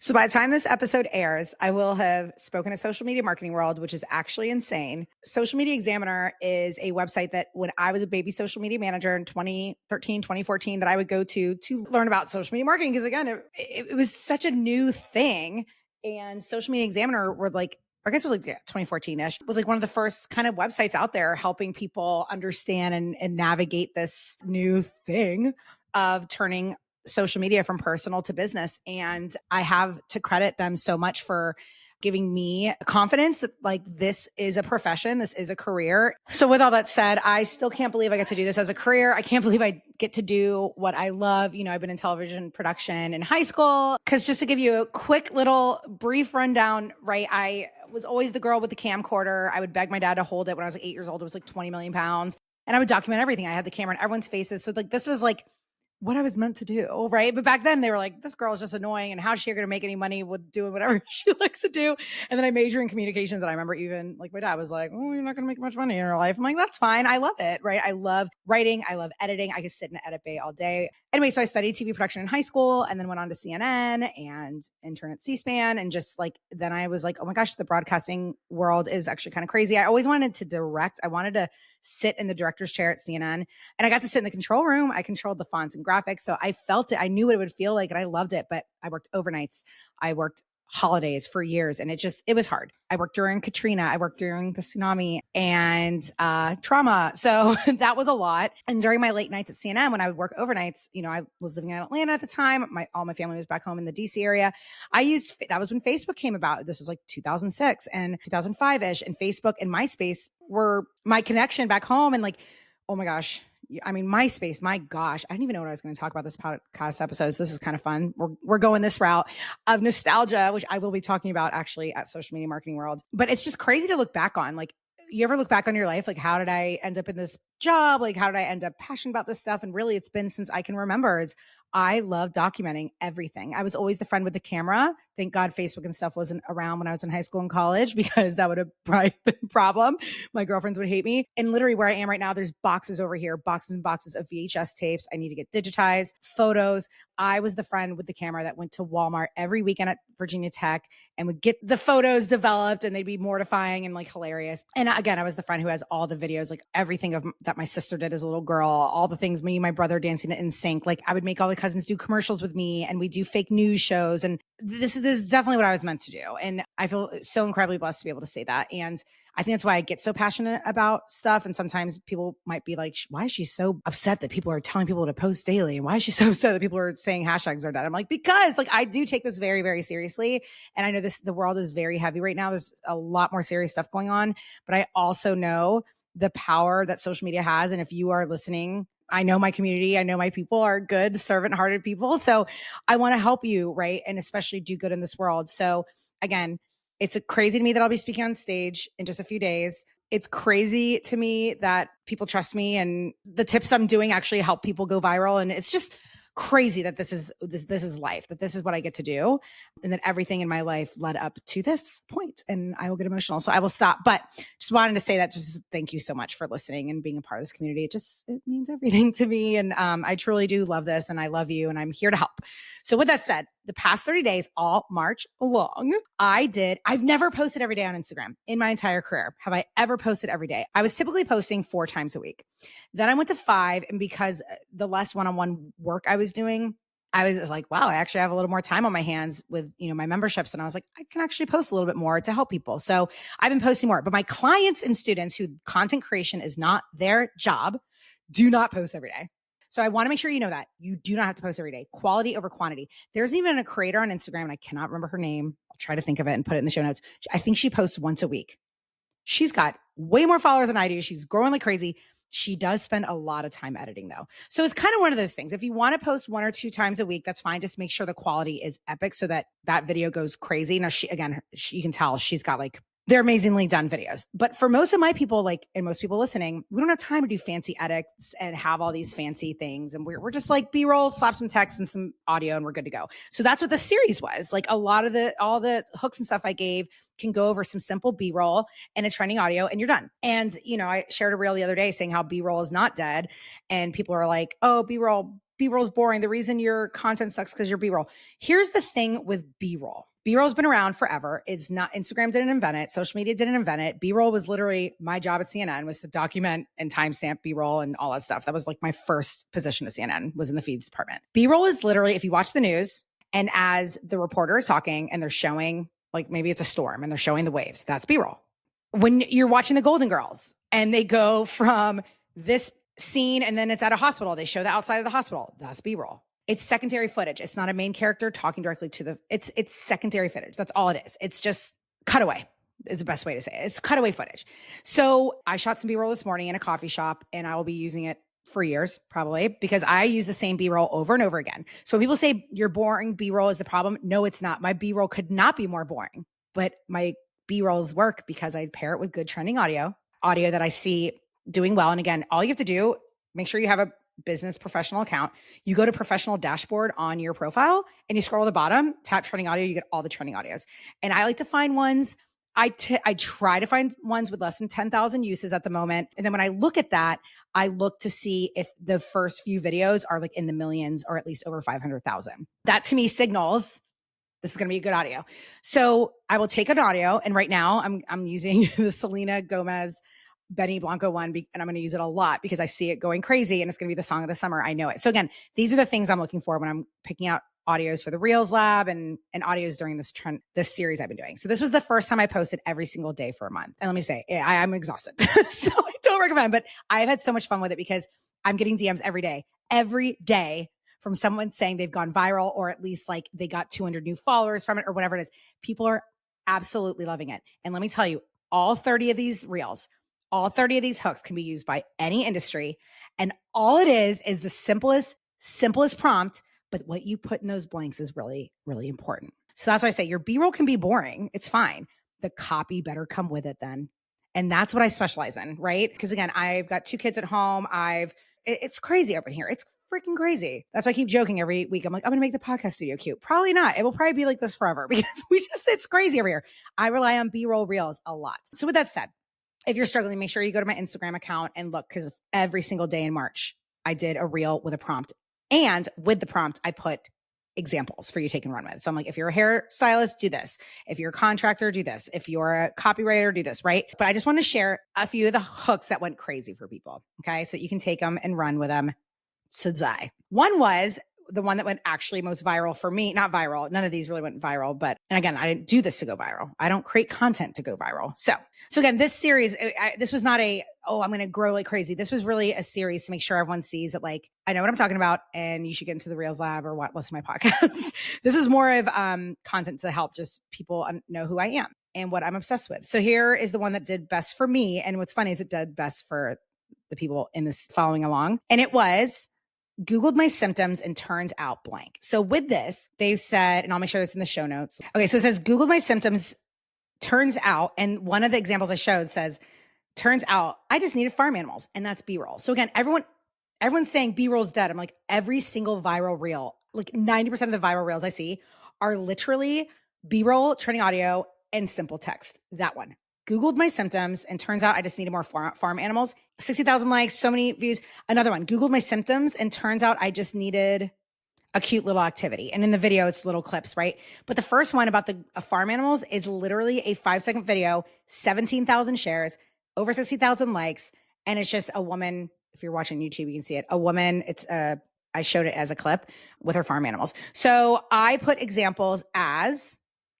So by the time this episode airs, I will have spoken to Social Media Marketing World, which is actually insane. Social Media Examiner is a website that when I was a baby social media manager in 2013, 2014, that I would go to learn about social media marketing. Because again, it was such a new thing. And Social Media Examiner were like, I guess it was like 2014-ish, was like one of the first kind of websites out there helping people understand and navigate this new thing of turning social media from personal to business. And I have to credit them so much for giving me confidence that like this is a profession, this is a career. So with all that said, I still can't believe I get to do this as a career. I can't believe I get to do what I love. You know, I've been in television production in high school. Cause just to give you a quick little brief rundown, right? I was always the girl with the camcorder. I would beg my dad to hold it when I was like 8 years old. It was like 20 million pounds. And I would document everything. I had the camera in everyone's faces. So like this was like what I was meant to do, right? But back then they were like, this girl is just annoying and how's she going to make any money with doing whatever she likes to do? And then I majored in communications, and I remember even like my dad was like, oh, you're not going to make much money in your life. I'm like, that's fine. I love it, right? I love writing. I love editing. I could sit in an edit bay all day. Anyway, so I studied TV production in high school and then went on to CNN and intern at C-SPAN. And just like, then I was like, oh my gosh, the broadcasting world is actually kind of crazy. I always wanted to direct. I wanted to sit in the director's chair at CNN, and I got to sit in the control room. I controlled the fonts and graphics. So I felt it. I knew what it would feel like and I loved it, but I worked overnights. I worked holidays for years, and it was hard. I worked during Katrina. I worked during the tsunami and trauma. So that was a lot. And during my late nights at CNN, when I would work overnights, you know, I was living in Atlanta at the time. All my family was back home in the DC area. That was when Facebook came about. This was like 2006 and 2005-ish, and Facebook and MySpace were my connection back home. And like, oh my gosh, I mean, MySpace, my gosh, I didn't even know what I was going to talk about this podcast episode. So this is kind of fun. We're going this route of nostalgia, which I will be talking about actually at Social Media Marketing World. But it's just crazy to look back on. Like, you ever look back on your life? Like, how did I end up in this job? Like, how did I end up passionate about this stuff? And really, it's been since I can remember. Is I love documenting everything. I was always the friend with the camera. Thank God Facebook and stuff wasn't around when I was in high school and college, because that would have probably been a problem. My girlfriends would hate me. And literally where I am right now, there's boxes over here, boxes and boxes of VHS tapes. I need to get digitized, photos. I was the friend with the camera that went to Walmart every weekend at Virginia Tech and would get the photos developed, and they'd be mortifying and like hilarious. And again, I was the friend who has all the videos, like everything that my sister did as a little girl, all the things, me and my brother dancing in sync. Like I would make all the cousins do commercials with me, and we do fake news shows. And this is definitely what I was meant to do. And I feel so incredibly blessed to be able to say that. And I think that's why I get so passionate about stuff. And sometimes people might be like, why is she so upset that people are telling people to post daily? And why is she so upset that people are saying hashtags are dead? I'm like, because like I do take this very, very seriously. And I know the world is very heavy right now. There's a lot more serious stuff going on, but I also know the power that social media has. And if you are listening, I know my community, I know my people are good, servant-hearted people. So I want to help you, right? And especially do good in this world. So again, it's crazy to me that I'll be speaking on stage in just a few days. It's crazy to me that people trust me, and the tips I'm doing actually help people go viral. And it's just crazy that this is life, that this is what I get to do, and that everything in my life led up to this point. And I will get emotional, so I will stop. But just wanted to say that, just thank you so much for listening and being a part of this community. It means everything to me. And I truly do love this, and I love you, and I'm here to help. So with that said, the past 30 days, all March long, I've never posted every day on Instagram in my entire career. Have I ever posted every day? I was typically posting 4 times a week. Then I went to 5. And because the less one-on-one work I was doing, I was like, wow, I actually have a little more time on my hands with, my memberships. And I was like, I can actually post a little bit more to help people. So I've been posting more, but my clients and students who content creation is not their job do not post every day. So I want to make sure you know that you do not have to post every day. Quality over quantity. There's even a creator on Instagram, and I cannot remember her name. I'll try to think of it and put it in the show notes. I think she posts once a week. She's got way more followers than I do. She's growing like crazy. She does spend a lot of time editing though. So it's kind of one of those things. If you want to post 1 or 2 times a week, that's fine. Just make sure the quality is epic so that video goes crazy. Now you can tell she's got they're amazingly done videos. But for most of my people, and most people listening, we don't have time to do fancy edits and have all these fancy things. And we're just like B-roll, slap some text and some audio, and we're good to go. So that's what the series was. Like all the hooks and stuff I gave can go over some simple B-roll and a trending audio, and you're done. And, I shared a reel the other day saying how B-roll is not dead. And people are like, oh, B-roll B-roll is boring. The reason your content sucks because you're B-roll. Here's the thing with B-roll. B-roll has been around forever. It's not, Instagram didn't invent it. Social media didn't invent it. B-roll was literally my job at CNN, was to document and timestamp B-roll and all that stuff. That was like my first position at CNN, was in the feeds department. B-roll is literally, if you watch the news and as the reporter is talking and they're showing, like maybe it's a storm and they're showing the waves, that's B-roll. When you're watching the Golden Girls and they go from this scene and then it's at a hospital, they show the outside of the hospital, that's B-roll. It's secondary footage. It's not a main character talking directly to the, it's secondary footage. That's all it is. It's just cutaway is the best way to say it. It's cutaway footage. So I shot some B-roll this morning in a coffee shop and I will be using it for years probably because I use the same B-roll over and over again. So when people say your boring B-roll is the problem, no, it's not. My B-roll could not be more boring, but my B-rolls work because I pair it with good trending audio that I see doing well. And again, all you have to do, make sure you have a business professional account. You go to professional dashboard on your profile and you scroll to the bottom, tap trending audio, you get all the trending audios. And I like to find ones, I try to find ones with less than 10,000 uses at the moment. And then when I look at that, I look to see if the first few videos are like in the millions or at least over 500,000. That to me signals this is going to be a good audio. So I will take an audio. And right now I'm using the Selena Gomez Benny Blanco one, and I'm going to use it a lot because I see it going crazy and it's going to be the song of the summer. I know it. So again, these are the things I'm looking for when I'm picking out audios for the Reels Lab and audios during this series I've been doing. So this was the first time I posted every single day for a month. And let me say, I'm exhausted. So I don't recommend, but I've had so much fun with it because I'm getting DMs every day from someone saying they've gone viral or at least like they got 200 new followers from it or whatever it is. People are absolutely loving it. And let me tell you, all 30 of these reels, all 30 of these hooks can be used by any industry. And all it is the simplest prompt, but what you put in those blanks is really, really important. So that's why I say your B-roll can be boring. It's fine. The copy better come with it then. And that's what I specialize in, right? Because again, I've got 2 kids at home. It's crazy up in here. It's freaking crazy. That's why I keep joking every week. I'm like, I'm going to make the podcast studio cute. Probably not. It will probably be like this forever because it's crazy over here. I rely on B-roll reels a lot. So with that said, if you're struggling, make sure you go to my Instagram account and look, because every single day in March, I did a reel with a prompt. And with the prompt, I put examples for you to take and run with. So I'm like, if you're a hairstylist, do this. If you're a contractor, do this. If you're a copywriter, do this, right? But I just want to share a few of the hooks that went crazy for people. Okay. So you can take them and run with them. Sudzai. One was the one that went actually most viral for me, not viral. None of these really went viral, but, and again, I didn't do this to go viral. I don't create content to go viral. So again, this series, this was not I'm going to grow like crazy. This was really a series to make sure everyone sees that, like, I know what I'm talking about and you should get into the Reels Lab or listen to my podcast. This is more of content to help just people know who I am and what I'm obsessed with. So here is the one that did best for me. And what's funny is it did best for the people in this following along. And it was Googled my symptoms and turns out blank. So with this, they've said, and I'll make sure this in the show notes. Okay. So it says Googled my symptoms, turns out, and one of the examples I showed says, turns out I just needed farm animals, and that's B-roll. So again, everyone's saying B-roll's dead. I'm like, every single viral reel, like 90% of the viral reels I see are literally B-roll, trending audio, and simple text. That one. Googled my symptoms and turns out I just needed more farm animals. 60,000 likes, so many views. Another one, Googled my symptoms and turns out I just needed a cute little activity. And in the video, it's little clips, right? But the first one about the farm animals is literally a 5-second video, 17,000 shares, over 60,000 likes. And it's just a woman. If you're watching YouTube, you can see it. A woman, I showed it as a clip with her farm animals. So I put examples as,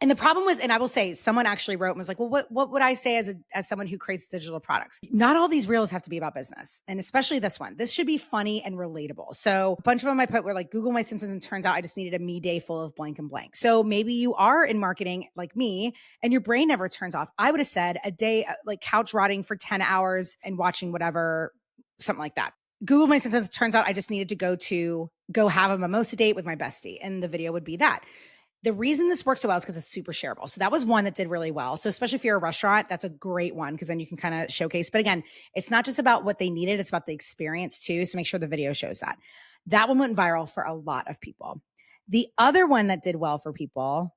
and the problem was, and I will say, someone actually wrote and was like, well, what would I say as someone who creates digital products? Not all these reels have to be about business. And especially this one. This should be funny and relatable. So a bunch of them I put were like, Google my symptoms and turns out I just needed a me day full of blank and blank. So maybe you are in marketing like me and your brain never turns off. I would have said a day, like couch rotting for 10 hours and watching whatever, something like that. Google my symptoms, turns out I just needed to go have a mimosa date with my bestie. And the video would be that. The reason this works so well is because it's super shareable. So that was one that did really well. So especially if you're a restaurant, that's a great one because then you can kind of showcase. But again, it's not just about what they needed. It's about the experience too. So make sure the video shows that. That one went viral for a lot of people. The other one that did well for people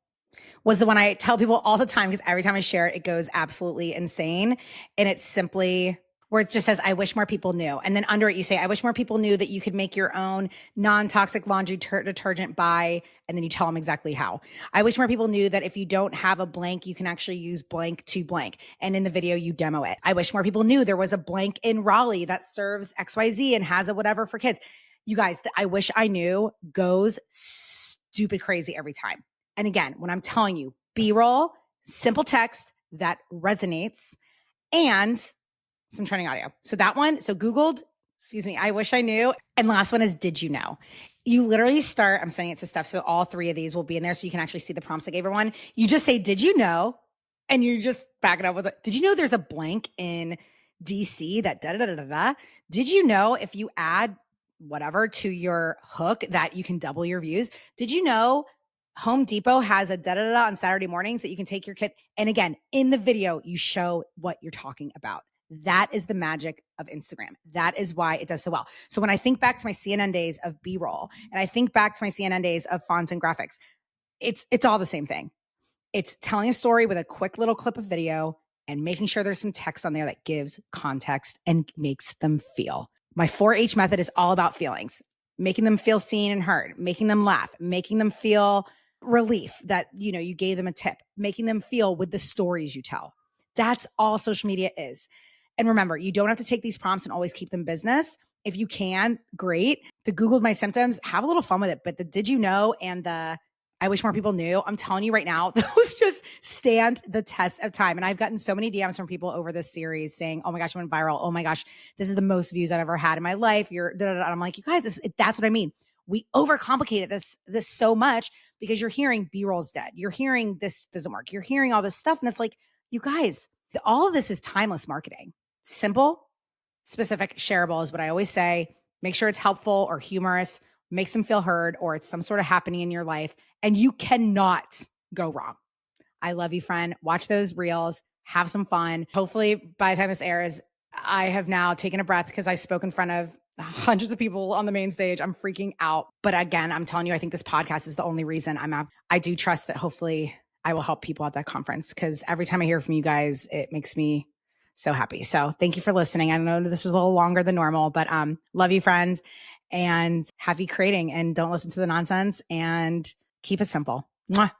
was the one I tell people all the time because every time I share it, it goes absolutely insane. And it's simply where it just says, I wish more people knew. And then under it, you say, I wish more people knew that you could make your own non-toxic laundry detergent by, and then you tell them exactly how. I wish more people knew that if you don't have a blank, you can actually use blank to blank. And in the video, you demo it. I wish more people knew there was a blank in Raleigh that serves XYZ and has a whatever for kids. You guys, the I wish I knew goes stupid crazy every time. And again, when I'm telling you, B-roll, simple text that resonates, and some trending audio. So that one, so Googled, I wish I knew. And last one is, did you know? You literally start, I'm sending it to Steph, so all three of these will be in there so you can actually see the prompts I gave everyone. You just say, did you know? And you just back it up with, did you know there's a blank in DC that da-da-da-da-da? Did you know if you add whatever to your hook that you can double your views? Did you know Home Depot has a da-da-da-da on Saturday mornings that you can take your kid? And again, in the video, you show what you're talking about. That is the magic of Instagram. That is why it does so well. So when I think back to my CNN days of B-roll, and I think back to my CNN days of fonts and graphics, it's all the same thing. It's telling a story with a quick little clip of video and making sure there's some text on there that gives context and makes them feel. My 4H method is all about feelings, making them feel seen and heard, making them laugh, making them feel relief that, you gave them a tip, making them feel with the stories you tell. That's all social media is. And remember, you don't have to take these prompts and always keep them business. If you can, great. The Googled my symptoms, have a little fun with it. But the did you know and the I wish more people knew, I'm telling you right now, those just stand the test of time. And I've gotten so many DMs from people over this series saying, oh my gosh, I went viral. Oh my gosh, this is the most views I've ever had in my life. You're da, da, da. I'm like, you guys, that's what I mean. We overcomplicated this so much because you're hearing B-roll's dead. You're hearing this doesn't work. You're hearing all this stuff. And it's like, you guys, all of this is timeless marketing. Simple, specific, shareable is what I always say. Make sure it's helpful or humorous, makes them feel heard, or it's some sort of happening in your life, and you cannot go wrong. I love you, friend. Watch those reels, have some fun. Hopefully by the time this airs, I have now taken a breath because I spoke in front of hundreds of people on the main stage. I'm freaking out. But again, I'm telling you, I think this podcast is the only reason I'm out. I do trust that hopefully I will help people at that conference because every time I hear from you guys, it makes me so happy. So thank you for listening. I know this was a little longer than normal, but love you, friends, and happy creating. And don't listen to the nonsense and keep it simple. Mwah.